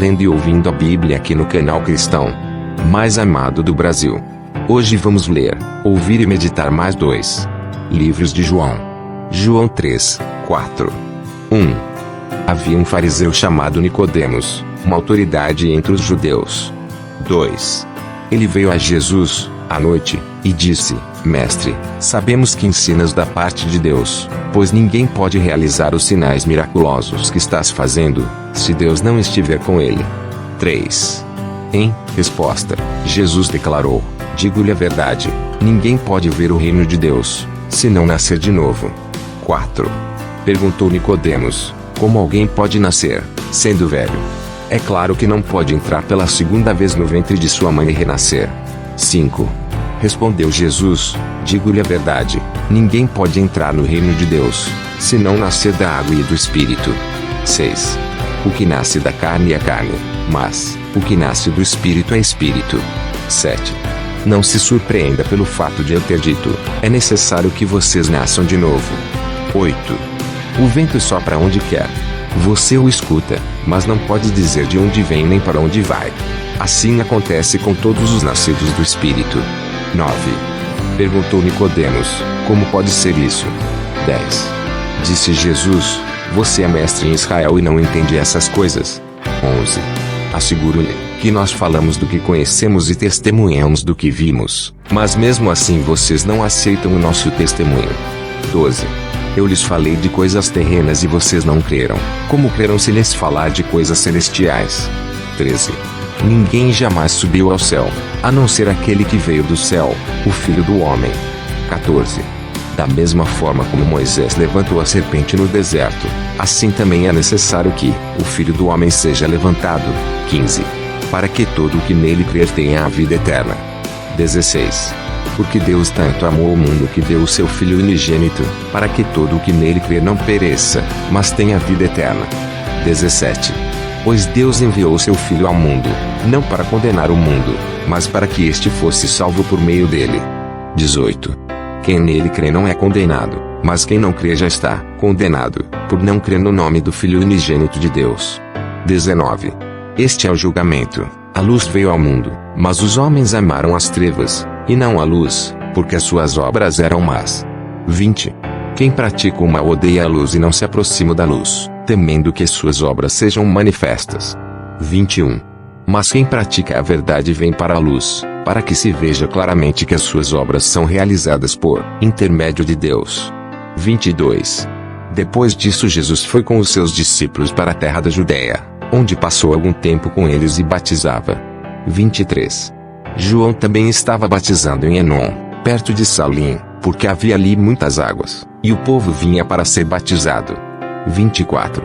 lendo e ouvindo a Bíblia aqui no canal cristão mais amado do Brasil. Hoje vamos ler, ouvir e meditar mais 2 livros de João. João 3, 4. 1. Havia um fariseu chamado Nicodemos, uma autoridade entre os judeus. 2. Ele veio a Jesus, à noite, e disse: Mestre, sabemos que ensinas da parte de Deus, pois ninguém pode realizar os sinais miraculosos que estás fazendo, se Deus não estiver com ele. 3. Em resposta, Jesus declarou: Digo-lhe a verdade, ninguém pode ver o reino de Deus, se não nascer de novo. 4. Perguntou Nicodemos: Como alguém pode nascer, sendo velho? É claro que não pode entrar pela segunda vez no ventre de sua mãe e renascer. 5. Respondeu Jesus: Digo-lhe a verdade, ninguém pode entrar no reino de Deus, se não nascer da água e do Espírito. 6. O que nasce da carne é carne, mas o que nasce do Espírito é Espírito. 7. Não se surpreenda pelo fato de eu ter dito: é necessário que vocês nasçam de novo. 8. O vento sopra onde quer. Você o escuta, mas não pode dizer de onde vem nem para onde vai. Assim acontece com todos os nascidos do Espírito. 9. Perguntou Nicodemos: Como pode ser isso? 10. Disse Jesus: Você é mestre em Israel e não entende essas coisas. 11. Asseguro-lhe que nós falamos do que conhecemos e testemunhamos do que vimos, mas mesmo assim vocês não aceitam o nosso testemunho. 12. Eu lhes falei de coisas terrenas e vocês não creram. Como crerão se lhes falar de coisas celestiais? 13. Ninguém jamais subiu ao céu, a não ser aquele que veio do céu, o Filho do Homem. 14. Da mesma forma como Moisés levantou a serpente no deserto, assim também é necessário que o Filho do Homem seja levantado. 15. Para que todo o que nele crer tenha a vida eterna. 16. Porque Deus tanto amou o mundo que deu o seu Filho unigênito, para que todo o que nele crer não pereça, mas tenha vida eterna. 17. Pois Deus enviou seu Filho ao mundo, não para condenar o mundo, mas para que este fosse salvo por meio dele. 18. Quem nele crê não é condenado, mas quem não crê já está condenado, por não crer no nome do Filho unigênito de Deus. 19. Este é o julgamento: a luz veio ao mundo, mas os homens amaram as trevas, e não a luz, porque as suas obras eram más. 20. Quem pratica o mal odeia a luz e não se aproxima da luz, temendo que suas obras sejam manifestas. 21. Mas quem pratica a verdade vem para a luz, para que se veja claramente que as suas obras são realizadas por intermédio de Deus. 22. Depois disso Jesus foi com os seus discípulos para a terra da Judéia, onde passou algum tempo com eles e batizava. 23. João também estava batizando em Enom, perto de Salim, porque havia ali muitas águas, e o povo vinha para ser batizado. 24.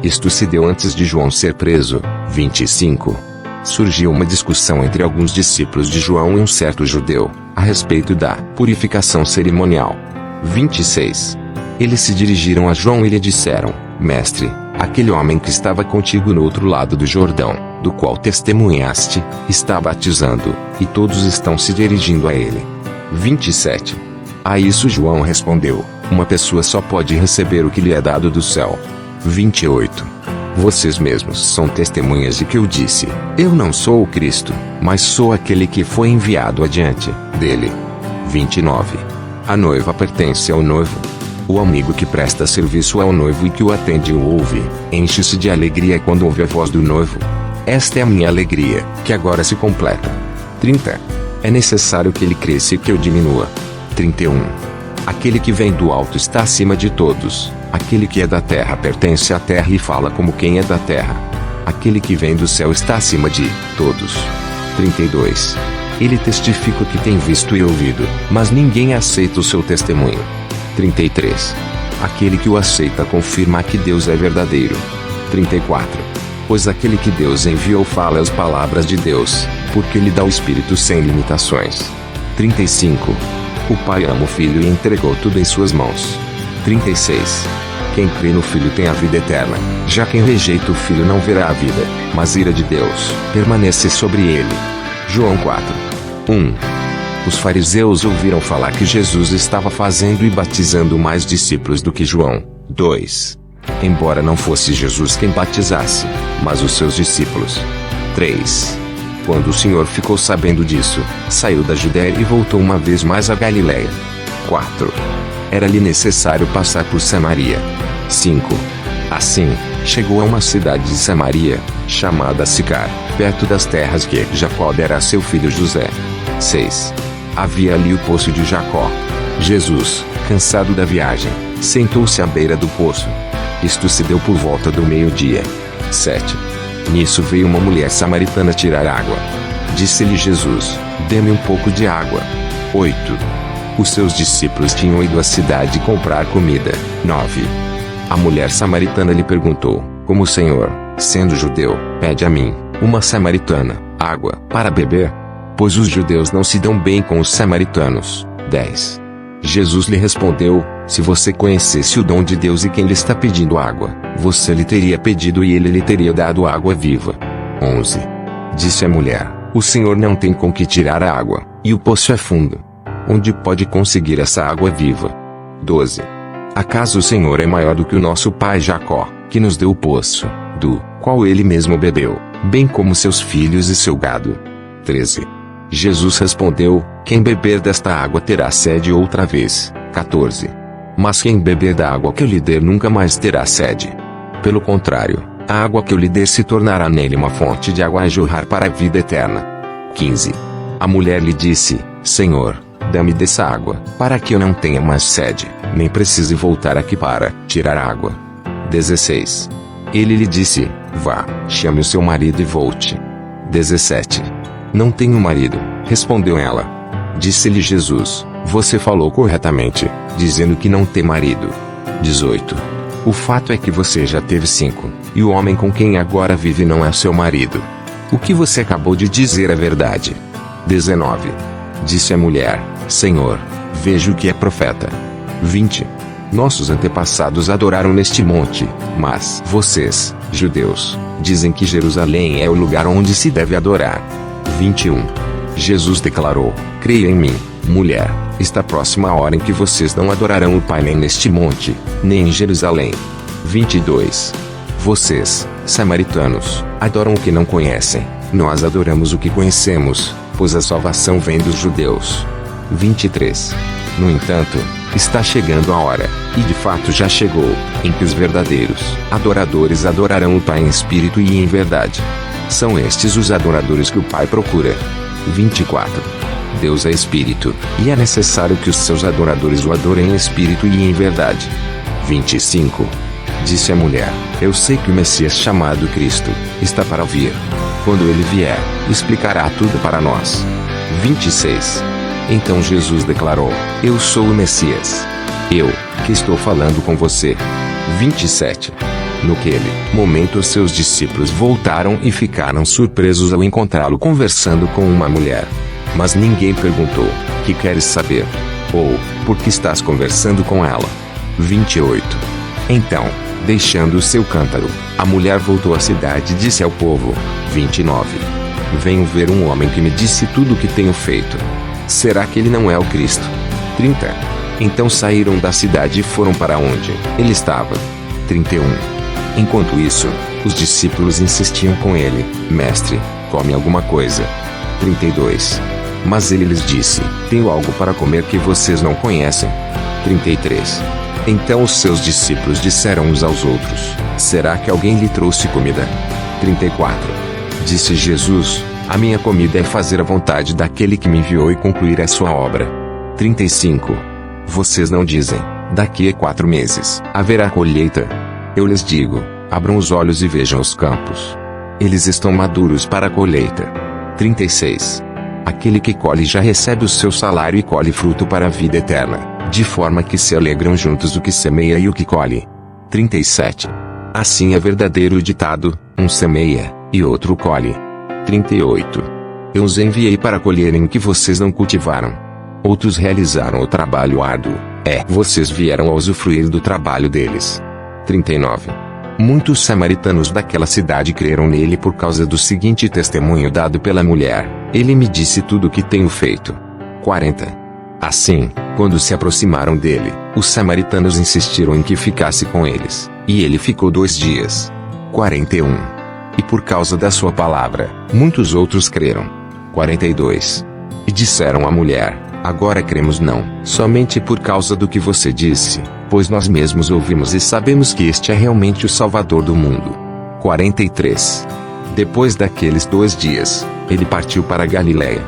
Isto se deu antes de João ser preso. 25. Surgiu uma discussão entre alguns discípulos de João e um certo judeu, a respeito da purificação cerimonial. 26. Eles se dirigiram a João e lhe disseram: Mestre, aquele homem que estava contigo no outro lado do Jordão, do qual testemunhaste, está batizando, e todos estão se dirigindo a ele. 27. A isso João respondeu: Uma pessoa só pode receber o que lhe é dado do céu. 28. Vocês mesmos são testemunhas de que eu disse: Eu não sou o Cristo, mas sou aquele que foi enviado adiante dele. 29. A noiva pertence ao noivo. O amigo que presta serviço ao noivo e que o atende e o ouve, enche-se de alegria quando ouve a voz do noivo. Esta é a minha alegria, que agora se completa. 30. É necessário que ele cresça e que eu diminua. 31. Aquele que vem do alto está acima de todos. Aquele que é da terra pertence à terra e fala como quem é da terra. Aquele que vem do céu está acima de todos. 32. Ele testifica o que tem visto e ouvido, mas ninguém aceita o seu testemunho. 33. Aquele que o aceita confirma que Deus é verdadeiro. 34. Pois aquele que Deus enviou fala as palavras de Deus, porque lhe dá o Espírito sem limitações. 35. O Pai ama o Filho e entregou tudo em suas mãos. 36. Quem crê no Filho tem a vida eterna, já quem rejeita o Filho não verá a vida, mas a ira de Deus permanece sobre ele. João 4. 1. Os fariseus ouviram falar que Jesus estava fazendo e batizando mais discípulos do que João. 2. embora não fosse Jesus quem batizasse, mas os seus discípulos. 3. Quando o Senhor ficou sabendo disso, saiu da Judéia e voltou uma vez mais a Galiléia. 4. Era-lhe necessário passar por Samaria. 5. Assim, chegou a uma cidade de Samaria, chamada Sicar, perto das terras que Jacó dera a seu filho José. 6. Havia ali o poço de Jacó. Jesus, cansado da viagem, sentou-se à beira do poço. Isto se deu por volta do meio-dia. 7. Nisso veio uma mulher samaritana tirar água. Disse-lhe Jesus: dê-me um pouco de água. 8. Os seus discípulos tinham ido à cidade comprar comida. 9. A mulher samaritana lhe perguntou: como o Senhor, sendo judeu, pede a mim, uma samaritana, água para beber? Pois os judeus não se dão bem com os samaritanos. 10. Jesus lhe respondeu: se você conhecesse o dom de Deus e quem lhe está pedindo água, você lhe teria pedido e ele lhe teria dado água viva. 11. Disse a mulher: o Senhor não tem com que tirar a água, e o poço é fundo. Onde pode conseguir essa água viva? 12. Acaso o Senhor é maior do que o nosso pai Jacó, que nos deu o poço, do qual ele mesmo bebeu, bem como seus filhos e seu gado? 13. Jesus respondeu: quem beber desta água terá sede outra vez. 14. Mas quem beber da água que eu lhe der nunca mais terá sede. Pelo contrário, a água que eu lhe der se tornará nele uma fonte de água a jorrar para a vida eterna. 15. A mulher lhe disse: Senhor, dá-me dessa água, para que eu não tenha mais sede, nem precise voltar aqui para tirar água. 16. Ele lhe disse: vá, chame o seu marido e volte. 17. Não tenho marido, respondeu ela. Disse-lhe Jesus: você falou corretamente, dizendo que não tem marido. 18. O fato é que você já teve 5, e o homem com quem agora vive não é seu marido. O que você acabou de dizer é verdade. 19. Disse a mulher: Senhor, vejo que é profeta. 20. Nossos antepassados adoraram neste monte, mas vocês, judeus, dizem que Jerusalém é o lugar onde se deve adorar. 21. Jesus declarou: creia em mim, mulher, está próxima a hora em que vocês não adorarão o Pai nem neste monte, nem em Jerusalém. 22. Vocês, samaritanos, adoram o que não conhecem, nós adoramos o que conhecemos, pois a salvação vem dos judeus. 23. No entanto, está chegando a hora, e de fato já chegou, em que os verdadeiros adoradores adorarão o Pai em espírito e em verdade. São estes os adoradores que o Pai procura. 24. Deus é espírito, e é necessário que os seus adoradores o adorem em espírito e em verdade. 25. Disse a mulher: eu sei que o Messias chamado Cristo está para vir. Quando ele vier, explicará tudo para nós. 26. Então Jesus declarou: eu sou o Messias. Eu, que estou falando com você. 27. Naquele momento os seus discípulos voltaram e ficaram surpresos ao encontrá-lo conversando com uma mulher. Mas ninguém perguntou: que queres saber? Ou, por que estás conversando com ela? 28. Então, deixando o seu cântaro, a mulher voltou à cidade e disse ao povo: 29. Venho ver um homem que me disse tudo o que tenho feito. Será que ele não é o Cristo? 30. Então saíram da cidade e foram para onde ele estava. 31. Enquanto isso, os discípulos insistiam com ele: Mestre, come alguma coisa. 32. Mas ele lhes disse: tenho algo para comer que vocês não conhecem. 33. Então os seus discípulos disseram uns aos outros: será que alguém lhe trouxe comida? 34. Disse Jesus: a minha comida é fazer a vontade daquele que me enviou e concluir a sua obra. 35. Vocês não dizem: daqui a 4 meses haverá colheita? Eu lhes digo: abram os olhos e vejam os campos. Eles estão maduros para a colheita. 36. Aquele que colhe já recebe o seu salário e colhe fruto para a vida eterna, de forma que se alegram juntos o que semeia e o que colhe. 37. Assim é verdadeiro o ditado: um semeia, e outro colhe. 38. Eu os enviei para colherem o que vocês não cultivaram. Outros realizaram o trabalho árduo, vocês vieram a usufruir do trabalho deles. 39. Muitos samaritanos daquela cidade creram nele por causa do seguinte testemunho dado pela mulher: ele me disse tudo o que tenho feito. 40. Assim, Quando se aproximaram dele, os samaritanos insistiram em que ficasse com eles, e ele ficou 2 dias. 41. E por causa da sua palavra, muitos outros creram. 42. E disseram à mulher: agora cremos não, somente por causa do que você disse, pois nós mesmos ouvimos e sabemos que este é realmente o Salvador do mundo. 43. Depois daqueles 2 dias, ele partiu para Galiléia.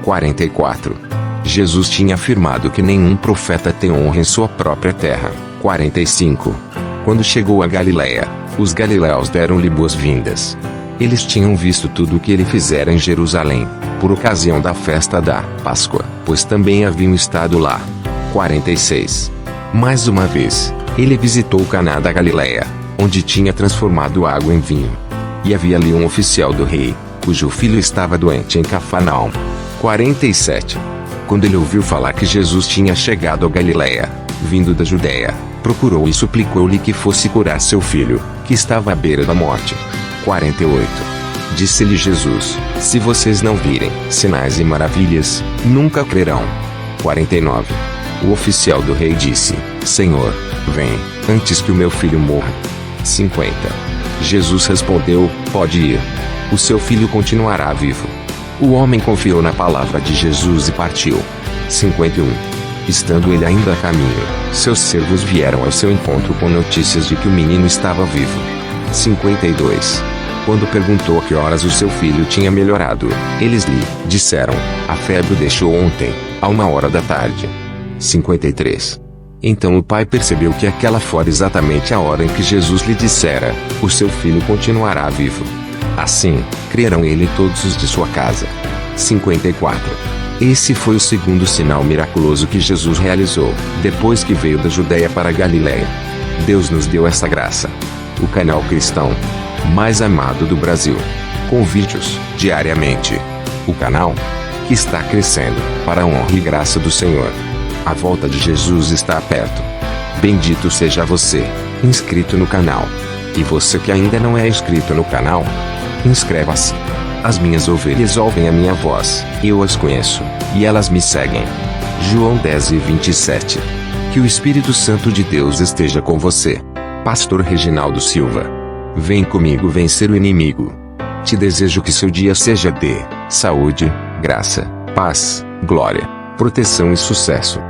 44. Jesus tinha afirmado que nenhum profeta tem honra em sua própria terra. 45. Quando chegou a Galiléia, os galileus deram-lhe boas-vindas. Eles tinham visto tudo o que ele fizera em Jerusalém, por ocasião da festa da Páscoa, pois também haviam estado lá. 46. Mais uma vez, ele visitou Caná da Galiléia, onde tinha transformado água em vinho. E havia ali um oficial do rei, cujo filho estava doente em Cafarnaum. 47. Quando ele ouviu falar que Jesus tinha chegado a Galiléia, vindo da Judéia, procurou e suplicou-lhe que fosse curar seu filho, que estava à beira da morte. 48. Disse-lhe Jesus: se vocês não virem sinais e maravilhas, nunca crerão. 49. O oficial do rei disse: Senhor, vem, antes que o meu filho morra. 50. Jesus respondeu: pode ir. O seu filho continuará vivo. O homem confiou na palavra de Jesus e partiu. 51. Estando ele ainda a caminho, seus servos vieram ao seu encontro com notícias de que o menino estava vivo. 52. Quando perguntou a que horas o seu filho tinha melhorado, eles lhe disseram: a febre o deixou ontem, à 1h da tarde. 53. Então o pai percebeu que aquela fora exatamente a hora em que Jesus lhe dissera: o seu filho continuará vivo. Assim, creram ele e todos os de sua casa. 54. Esse foi o segundo sinal miraculoso que Jesus realizou, depois que veio da Judéia para a Galiléia. Deus nos deu essa graça. O canal cristão mais amado do Brasil. Com vídeos, diariamente. O canal que está crescendo, para a honra e graça do Senhor. A volta de Jesus está perto. Bendito seja você, inscrito no canal. E você que ainda não é inscrito no canal, inscreva-se. As minhas ovelhas ouvem a minha voz, eu as conheço, e elas me seguem. João 10:27. Que o Espírito Santo de Deus esteja com você. Pastor Reginaldo Silva. Vem comigo vencer o inimigo. Te desejo que seu dia seja de saúde, graça, paz, glória, proteção e sucesso.